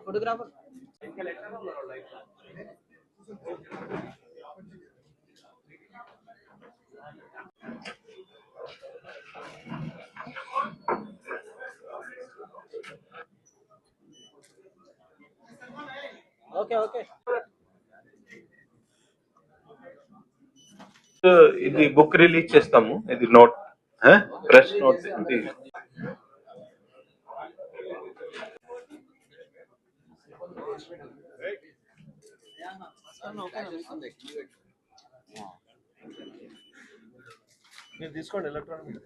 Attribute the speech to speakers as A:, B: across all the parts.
A: Photographer okay okay
B: ఇది book release చేస్తాము. ఇది నోట్ ప్రెస్ నోట్ ఇది
C: మీరు తీసుకోండి ఎలక్ట్రానిక్.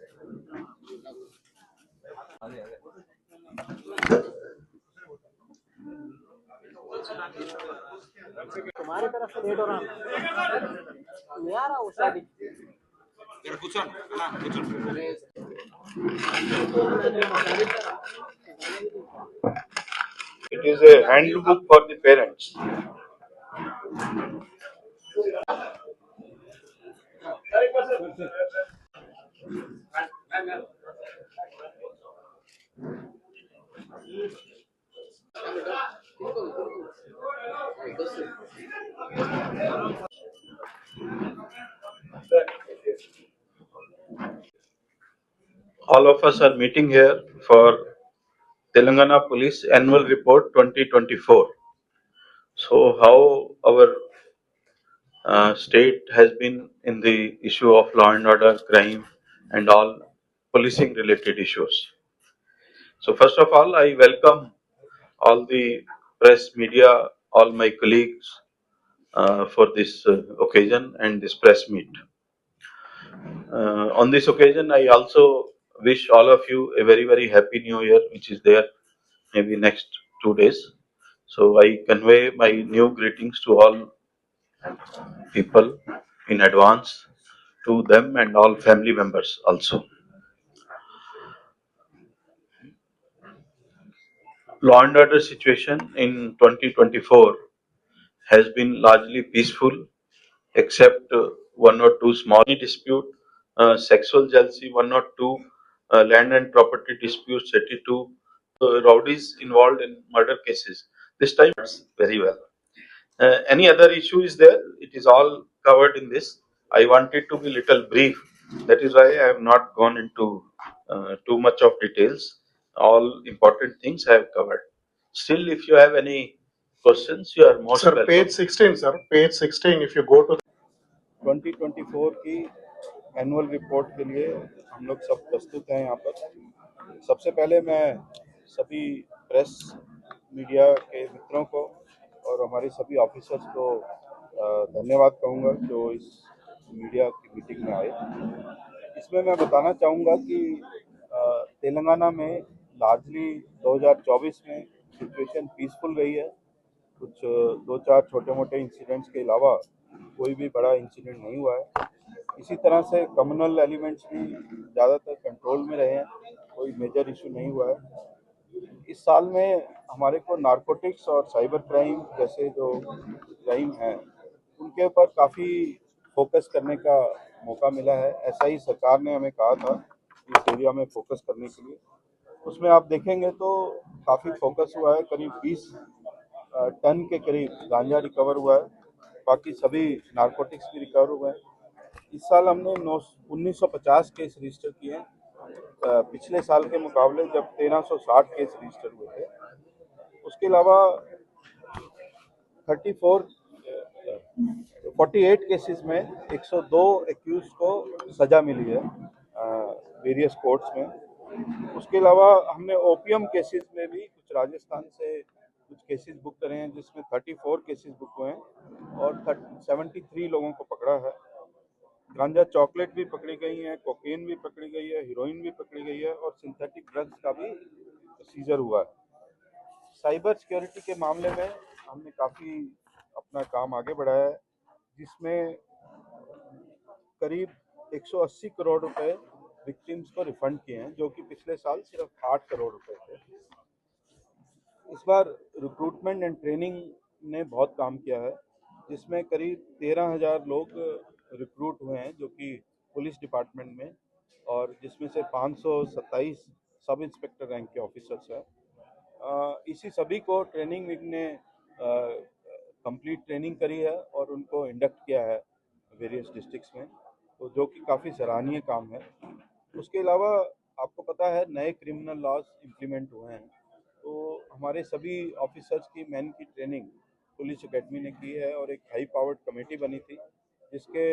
A: तुम्हारी तरफ से लेट हो रहा है यार उस side
B: it is a handbook for the parents. All of us are meeting here for Telangana Police Annual Report 2024. So how our state has been in the issue of law and order, crime and all policing related issues. So first of all, I welcome all the press media, all my colleagues for this occasion and this press meet. On this occasion, I also wish all of you a very happy new year, which is there maybe next 2 days. So I convey my new greetings to all people in advance, to them and all family members also. Law and order situation in 2024 has been largely peaceful, except one or two small dispute, sexual jealousy, one or two land and property disputes, 32 rowdies involved in murder cases. This time it's very well. Any other issue is there? It is all covered in this. I wanted to be little brief. That is why I have not gone into too much of details. All important things I have covered. Still, if you have any questions, you are most welcome.
C: Page 16, sir. Page 16, if you go to 2024 की annual report के लिए हम लोग सब प्रस्तुत हैं यहाँ पर। सबसे पहले मैं सभी प्रेस मीडिया के मित्रों को और हमारे सभी ऑफिसर्स को धन्यवाद कहूँगा जो इस मीडिया की मीटिंग में आए। इसमें मैं बताना चाहूँगा कि तेलंगाना में लार्जली 2024 में सिचुएशन पीसफुल रही है। कुछ 2-4 छोटे मोटे इंसिडेंट्स के अलावा कोई भी बड़ा इंसिडेंट नहीं हुआ है। इसी तरह से कम्युनल एलिमेंट्स भी ज़्यादातर कंट्रोल में रहे हैं, कोई मेजर इशू नहीं हुआ है। इस साल में हमारे को नारकोटिक्स और साइबर क्राइम जैसे जो क्राइम हैं उनके ऊपर काफ़ी फोकस करने का मौका मिला है। ऐसा ही सरकार ने हमें कहा था इस एरिया में फोकस करने के लिए। उसमें आप देखेंगे तो काफ़ी फोकस हुआ है। करीब 20 टन के करीब गांजा रिकवर हुआ है, बाकी सभी नारकोटिक्स भी रिकवर हुए हैं। इस साल हमने 1950 केस रजिस्टर किए हैं, पिछले साल के मुकाबले जब 1360 केस रजिस्टर हुए थे। उसके अलावा 48 केसेस में 102 एक्यूज को सजा मिली है वेरियस कोर्ट्स में। उसके अलावा हमने ओपीएम केसेस में भी कुछ राजस्थान से कुछ केसेस बुक करे हैं जिसमें 34 केसेस बुक हुए हैं और 73 लोगों को पकड़ा है। गांजा चॉकलेट भी पकड़ी गई है, कोकेन भी पकड़ी गई है, हीरोइन भी पकड़ी गई है और सिंथेटिक ड्रग्स का भी सीजर हुआ है। साइबर सिक्योरिटी के मामले में हमने काफ़ी अपना काम आगे बढ़ाया है, जिसमें करीब 180 करोड़ रुपए विक्टिम्स को रिफंड किए हैं, जो कि पिछले साल सिर्फ 8 करोड़ रुपए थे। इस बार रिक्रूटमेंट एंड ट्रेनिंग ने बहुत काम किया है। जिसमें करीब 13,000 लोग रिक्रूट हुए हैं जो कि पुलिस डिपार्टमेंट में, और जिसमें से 527 सब इंस्पेक्टर रैंक के ऑफिसर्स हैं। इसी सभी को ट्रेनिंग विंग ने कंप्लीट ट्रेनिंग करी है और उनको इंडक्ट किया है वेरियस डिस्ट्रिक्ट्स में, तो जो कि काफ़ी सराहनीय काम है। उसके अलावा आपको पता है नए क्रिमिनल लॉज इम्प्लीमेंट हुए हैं, तो हमारे सभी ऑफिसर्स की मैन की ट्रेनिंग पुलिस एकेडमी ने की है और एक हाई पावर्ड कमेटी बनी थी जिसके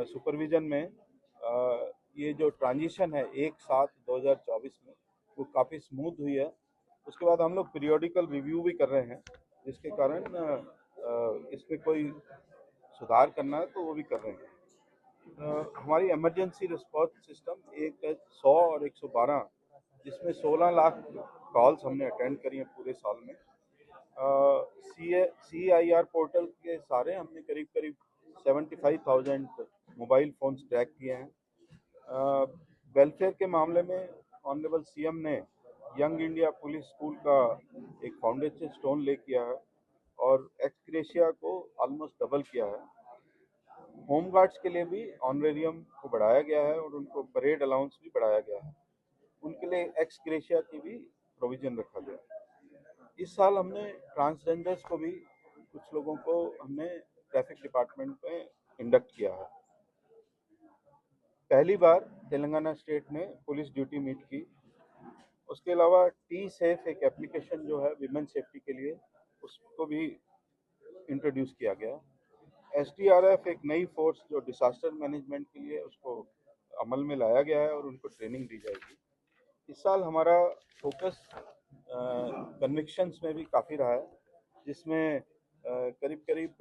C: सुपरविजन में ये जो ट्रांजिशन है 1/7/2024 में वो काफ़ी स्मूथ हुई है। उसके बाद हम लोग पीरियोडिकल रिव्यू भी कर रहे हैं, जिसके कारण इसमें कोई सुधार करना है तो वो भी कर रहे हैं। हमारी इमरजेंसी रिस्पॉन्स सिस्टम एक है 100 और 112, जिसमें 16 लाख कॉल्स हमने अटेंड करी हैं पूरे साल में। CIR पोर्टल के सारे हमने करीब करीब 75,000 मोबाइल फ़ोन्स ट्रैक किए हैं। वेलफेयर के मामले में ऑनरेबल CM ने यंग इंडिया पुलिस स्कूल का एक फाउंडेशन स्टोन ले किया है और एक्स ग्रेशिया को ऑलमोस्ट डबल किया है। होम गार्ड्स के लिए भी ऑनरेरियम को बढ़ाया गया है और उनको परेड अलाउंस भी बढ़ाया गया है। उनके लिए एक्स ग्रेशिया की भी प्रोविजन रखा गया है। इस साल हमने ट्रांसजेंडर्स को भी कुछ लोगों को हमने ट्रैफिक डिपार्टमेंट में इंडक्ट किया है। पहली बार तेलंगाना स्टेट ने पुलिस ड्यूटी मीट की। उसके अलावा T-Safe एक एप्लीकेशन जो है विमेन सेफ्टी के लिए, उसको भी इंट्रोड्यूस किया गया। SDRF एक नई फोर्स जो डिसास्टर मैनेजमेंट के लिए उसको अमल में लाया गया है और उनको ट्रेनिंग दी जाएगी। इस साल हमारा फोकस कन्विक्शंस में भी काफ़ी रहा है, जिसमें करीब करीब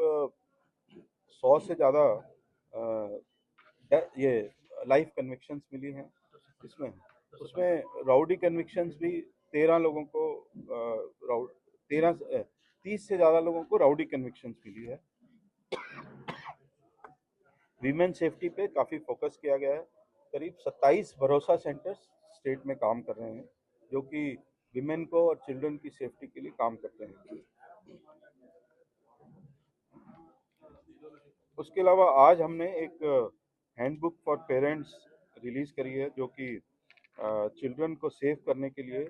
C: 100 से ज़्यादा ये लाइफ कन्विक्शंस मिली हैं। इसमें उसमें राउडी कन्विक्शंस भी 13 लोगों को 30 से ज़्यादा लोगों को राउडी कन्विक्शंस मिली है। वीमेन सेफ्टी पे काफ़ी फोकस किया गया है। करीब 27 भरोसा सेंटर्स स्टेट में काम कर रहे हैं जो कि विमेन को और चिल्ड्रन की सेफ्टी के लिए काम करते हैं। उसके अलावा आज हमने एक हैंडबुक फॉर पेरेंट्स रिलीज़ करी है जो कि चिल्ड्रन को सेव करने के लिए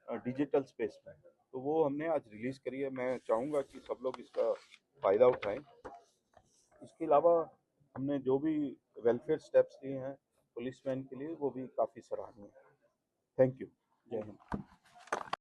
C: डिजिटल स्पेस में, तो वो हमने आज रिलीज़ करी है। मैं चाहूँगा कि सब लोग इसका फ़ायदा उठाएं। इसके अलावा हमने जो भी वेलफेयर स्टेप्स लिए हैं पुलिसमैन के लिए वो भी काफ़ी सराहनीय है। Thank you. जय हिंद।